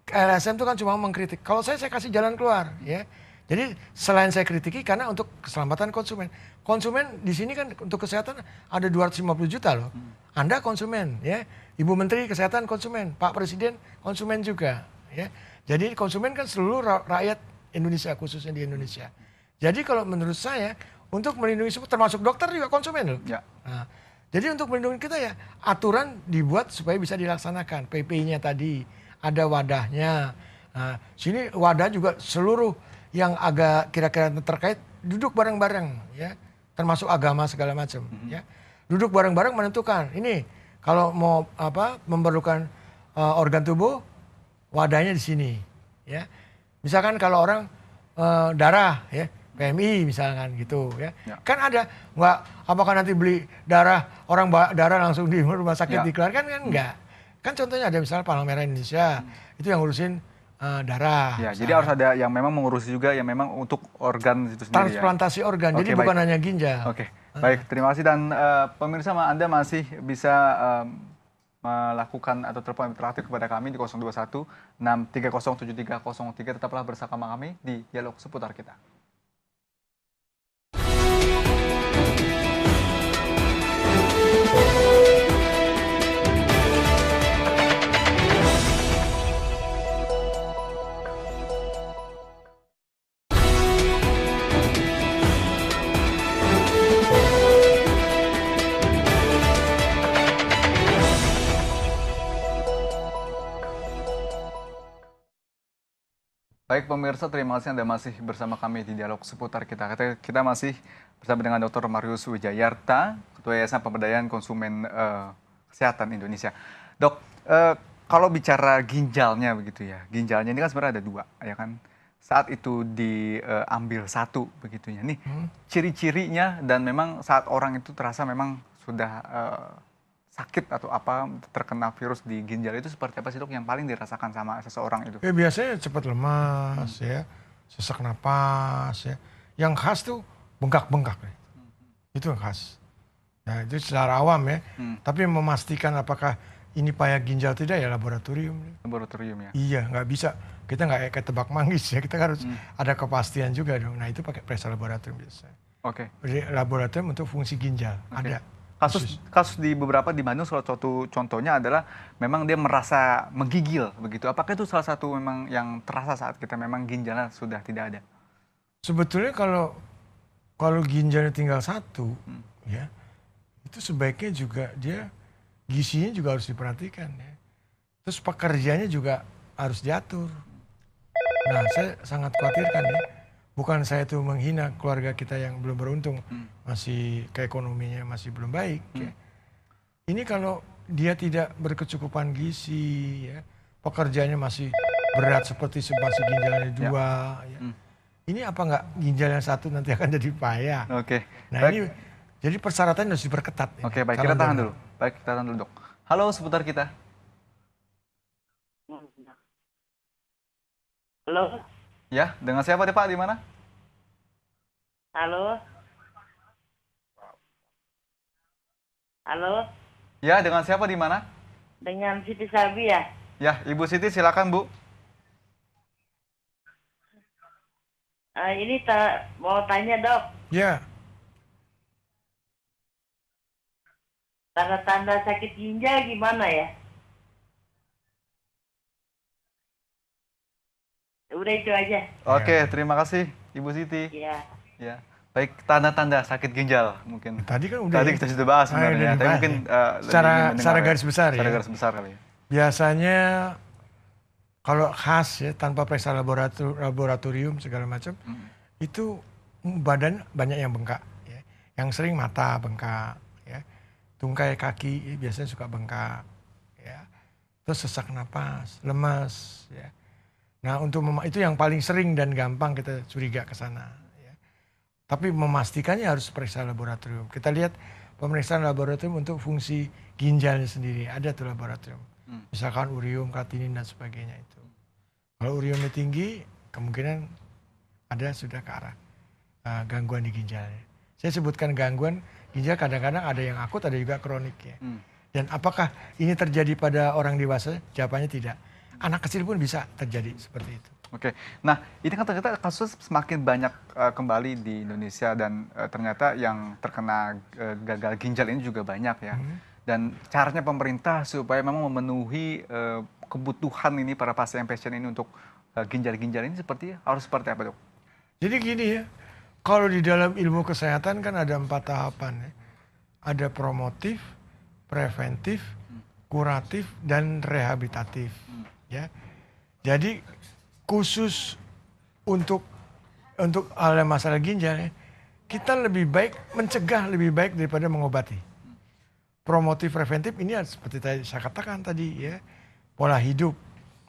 LSM itu kan cuma mengkritik. Kalau saya kasih jalan keluar ya. Jadi selain saya kritiki karena untuk keselamatan konsumen. Konsumen di sini kan untuk kesehatan ada 250 juta loh. Anda konsumen ya. Ibu Menteri Kesehatan konsumen, Pak Presiden konsumen juga ya. Jadi konsumen kan seluruh rakyat Indonesia, khususnya di Indonesia. Jadi kalau menurut saya untuk melindungi semua, termasuk dokter juga konsumen loh. Ya. Nah, jadi untuk melindungi kita ya aturan dibuat supaya bisa dilaksanakan. PP-nya tadi ada wadahnya. Nah, sini wadah juga seluruh yang agak kira-kira terkait duduk bareng-bareng ya, termasuk agama segala macam ya. Duduk bareng-bareng menentukan ini kalau mau memerlukan organ tubuh wadahnya di sini ya. Misalkan kalau orang darah ya, PMI misalkan gitu ya. Kan ada nggak, apakah nanti beli darah orang darah langsung di rumah sakit dikeluarkan kan enggak. Kan contohnya ada misalnya Palang Merah Indonesia itu yang ngurusin darah. Ya, jadi harus ada yang memang mengurusi juga yang memang untuk organ itu sendiri. Transplantasi organ, jadi bukan hanya ginjal. Oke, baik, terima kasih dan pemirsa Anda masih bisa melakukan atau telepon interaktif kepada kami di 021 630 7303. Tetaplah bersama kami di Dialog Seputar Kita. Baik pemirsa, terima kasih Anda masih bersama kami di Dialog Seputar Kita. Kita masih bersama dengan Dr. Marius Wijayarta, Ketua Yayasan Pemberdayaan Konsumen Kesehatan Indonesia. Dok, kalau bicara ginjalnya begitu ya, ginjalnya ini kan sebenarnya ada dua, ya kan? Saat itu diambil satu begitunya. Nih, ciri-cirinya dan memang saat orang itu terasa memang sudah sakit atau apa terkena virus di ginjal itu seperti apa sih dok yang paling dirasakan sama seseorang itu? Ya biasanya cepat lemas ya, sesak napas ya. Yang khas tuh bengkak-bengkak. Itu yang khas. Nah itu secara awam ya. Tapi memastikan apakah ini payak ginjal tidak ya laboratorium. Laboratorium ya? Iya, nggak bisa. Kita nggak kayak tebak manggis ya. Kita harus ada kepastian juga dong. Nah itu pakai periksa laboratorium biasanya. Oke. Laboratorium untuk fungsi ginjal ada. Kasus di beberapa di Bandung salah satu contohnya adalah memang dia merasa menggigil begitu. Apakah itu salah satu memang yang terasa saat kita memang ginjalnya sudah tidak ada? Sebetulnya kalau ginjalnya tinggal satu ya, itu sebaiknya juga dia gizinya juga harus diperhatikan ya. Terus pekerjaannya juga harus diatur. Nah, saya sangat khawatirkan ya. Bukan saya tuh menghina keluarga kita yang belum beruntung, masih keekonominya masih belum baik. Ya. Ini kalau dia tidak berkecukupan gizi, ya, pekerjaannya masih berat seperti masih ginjalnya dua. Ya. Ini apa nggak ginjal yang satu nanti akan jadi payah? Oke. Nah baik. Ini jadi persyaratan harus diperketat. Oke, baik kita tahan dulu. Baik kita tahan dulu dok. Halo Seputar Kita. Halo. Ya, dengan siapa deh Pak? Di mana? Halo. Halo. Ya, dengan siapa di mana? Dengan Siti Sabi ya. Ya, Ibu Siti silakan Bu. Ini mau tanya dok. Ya. Tanda-tanda sakit ginjal gimana ya? Udah itu aja. Oke, terima kasih Ibu Siti. Iya. Ya. Baik, tanda-tanda sakit ginjal mungkin. Tadi kan udah. Tadi kita sudah bahas sebenarnya. Tapi mungkin secara garis besar ya. Secara garis besar kali ya. Biasanya kalau khas ya tanpa periksa laboratorium segala macam, itu badan banyak yang bengkak ya. Yang sering mata bengkak ya. Tungkai kaki biasanya suka bengkak ya. Terus sesak napas, lemas ya. Nah untuk itu yang paling sering dan gampang kita curiga ke sana. Ya. Tapi memastikannya harus periksa laboratorium. Kita lihat pemeriksaan laboratorium untuk fungsi ginjalnya sendiri. Ada tuh laboratorium. Misalkan urium, kreatinin dan sebagainya itu. Kalau uriumnya tinggi, kemungkinan ada sudah ke arah gangguan di ginjalnya. Saya sebutkan gangguan ginjal kadang-kadang ada yang akut, ada juga kronik ya. Dan apakah ini terjadi pada orang dewasa? Jawabannya tidak. Anak kecil pun bisa terjadi seperti itu. Oke, nah ini kan ternyata kasus semakin banyak kembali di Indonesia dan ternyata yang terkena gagal ginjal ini juga banyak ya. Dan caranya pemerintah supaya memang memenuhi kebutuhan ini para pasien-pasien ini untuk ginjal-ginjal ini harus seperti apa, Dok? Jadi gini ya, kalau di dalam ilmu kesehatan kan ada 4 tahapan ya. Ada promotif, preventif, kuratif, dan rehabilitatif. Ya, jadi khusus untuk masalah ginjal ya, kita lebih baik mencegah lebih baik daripada mengobati. Promotif preventif ini seperti tadi saya katakan tadi ya, pola hidup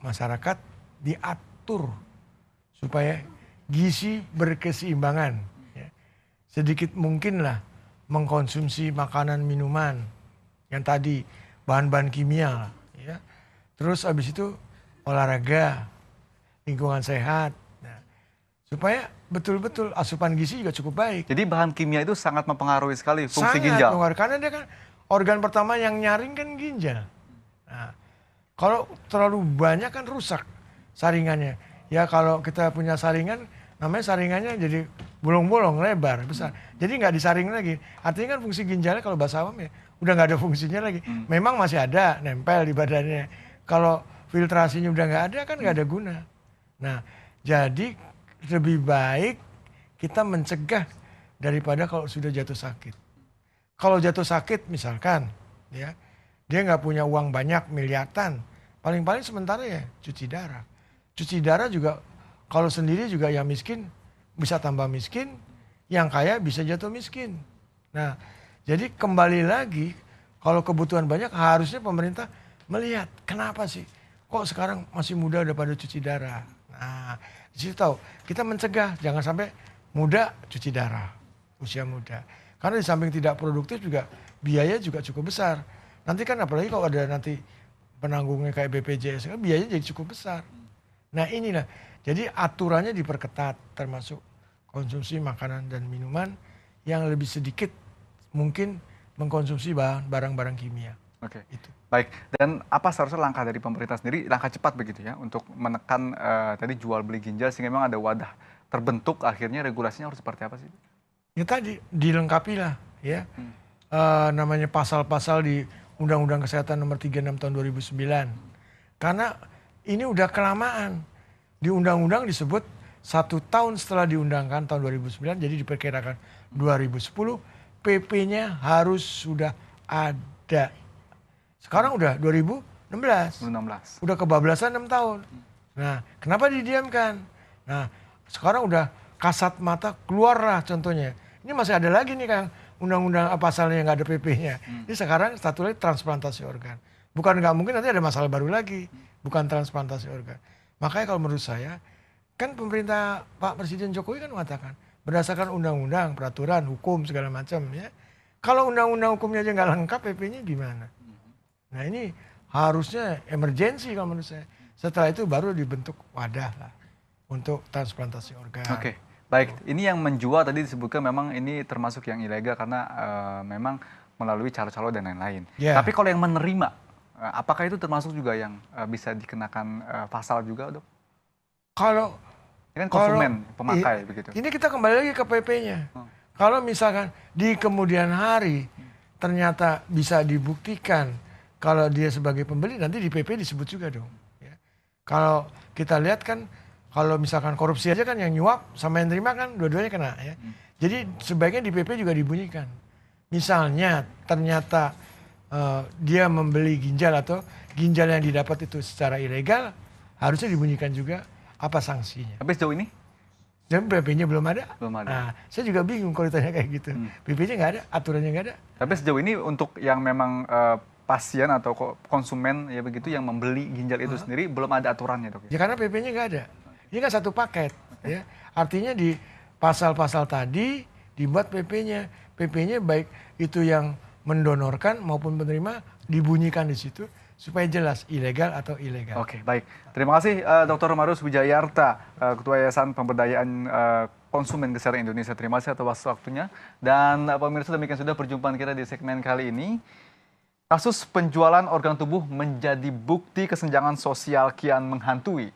masyarakat diatur supaya gizi berkeseimbangan. Ya. Sedikit mungkinlah mengkonsumsi makanan minuman yang tadi bahan-bahan kimia. Ya. Terus habis itu olahraga, lingkungan sehat. Nah, supaya betul-betul asupan gizi juga cukup baik. Jadi bahan kimia itu sangat mempengaruhi sekali fungsi sangat ginjal. Sangat, karena dia kan organ pertama yang nyaring kan ginjal. Nah, kalau terlalu banyak kan rusak saringannya. Ya kalau kita punya saringan, namanya saringannya jadi bolong-bolong, lebar, besar. Jadi nggak disaring lagi. Artinya kan fungsi ginjalnya kalau bahasa awam ya udah nggak ada fungsinya lagi. Memang masih ada, nempel di badannya. Kalau filtrasinya udah nggak ada kan nggak ada guna. Nah, jadi lebih baik kita mencegah daripada kalau sudah jatuh sakit. Kalau jatuh sakit misalkan, ya dia nggak punya uang banyak miliaran, paling-paling sementara ya cuci darah. Cuci darah juga kalau sendiri juga yang miskin bisa tambah miskin, yang kaya bisa jatuh miskin. Nah, jadi kembali lagi kalau kebutuhan banyak harusnya pemerintah melihat kenapa sih kok sekarang masih muda udah pada cuci darah. Nah, di situ tahu kita mencegah jangan sampai muda cuci darah usia muda. Karena di samping tidak produktif juga biaya juga cukup besar. Nanti kan apalagi kalau ada nanti penanggungnya kayak BPJS kan biayanya jadi cukup besar. Nah inilah jadi aturannya diperketat termasuk konsumsi makanan dan minuman yang lebih sedikit mungkin mengkonsumsi barang-barang kimia. Oke. Itu. Baik, dan apa seharusnya langkah dari pemerintah sendiri, langkah cepat begitu ya, untuk menekan tadi jual beli ginjal sehingga memang ada wadah terbentuk, akhirnya regulasinya harus seperti apa sih? Ya tadi dilengkapi lah ya, namanya pasal-pasal di Undang-Undang Kesehatan Nomor 36 Tahun 2009. Karena ini udah kelamaan, di undang-undang disebut 1 tahun setelah diundangkan tahun 2009, jadi diperkirakan 2010 PP-nya harus sudah ada. Sekarang udah 2016. Udah kebablasan 6 tahun. Nah, kenapa didiamkan? Nah, sekarang udah kasat mata keluarlah contohnya. Ini masih ada lagi nih Kang, undang-undang pasalnya yang nggak ada PP-nya. Ini sekarang satu lagi transplantasi organ. Bukan nggak mungkin nanti ada masalah baru lagi. Bukan transplantasi organ. Makanya kalau menurut saya, kan pemerintah Pak Presiden Jokowi kan mengatakan, berdasarkan undang-undang, peraturan, hukum, segala macam ya. Kalau undang-undang hukumnya aja nggak lengkap, PP-nya gimana? Nah ini harusnya emergensi kalau menurut saya. Setelah itu baru dibentuk wadah lah untuk transplantasi organ. Oke, baik. Ini yang menjual tadi disebutkan memang ini termasuk yang ilegal karena memang melalui calo-calo dan lain-lain. Yeah. Tapi kalau yang menerima, apakah itu termasuk juga yang bisa dikenakan pasal juga, Dok? Kalau ini kan konsumen, pemakai begitu. Ini kita kembali lagi ke PP-nya. Kalau misalkan di kemudian hari ternyata bisa dibuktikan kalau dia sebagai pembeli, nanti di PP disebut juga dong. Ya. Kalau kita lihat kan, kalau misalkan korupsi aja kan yang nyuap sama yang terima kan dua-duanya kena ya. Jadi sebaiknya di PP juga dibunyikan. Misalnya ternyata dia membeli ginjal atau ginjal yang didapat itu secara ilegal, harusnya dibunyikan juga apa sanksinya. Tapi sejauh ini? Dan PP-nya belum ada. Belum ada. Nah, saya juga bingung kalau ditanya kayak gitu. PP-nya nggak ada, aturannya nggak ada. Tapi sejauh ini untuk yang memang pasien atau konsumen ya begitu yang membeli ginjal itu sendiri belum ada aturannya, Dok? Ya karena PP-nya nggak ada. Ini kan satu paket. Ya. Artinya di pasal-pasal tadi dibuat PP-nya. PP-nya baik itu yang mendonorkan maupun penerima dibunyikan di situ supaya jelas ilegal atau ilegal. Oke, baik. Terima kasih Dr. Marius Wijayarta, Ketua Yayasan Pemberdayaan Konsumen Kesehatan Indonesia. Terima kasih atas waktunya. Dan pemirsa, demikian sudah perjumpaan kita di segmen kali ini. Kasus penjualan organ tubuh menjadi bukti kesenjangan sosial kian menghantui.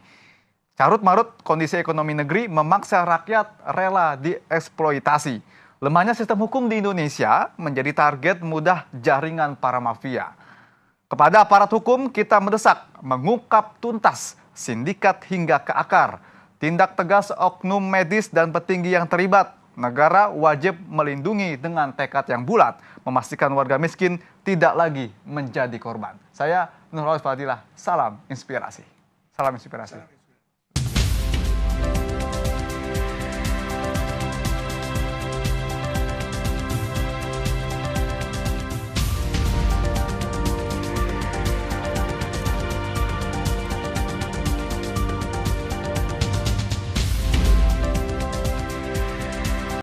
Carut-marut kondisi ekonomi negeri memaksa rakyat rela dieksploitasi. Lemahnya sistem hukum di Indonesia menjadi target mudah jaringan para mafia. Kepada aparat hukum, kita mendesak mengungkap tuntas sindikat hingga ke akar. Tindak tegas oknum medis dan petinggi yang terlibat. Negara wajib melindungi dengan tekad yang bulat, memastikan warga miskin tidak lagi menjadi korban. Saya Nurholis Fadilah, salam inspirasi. Salam inspirasi.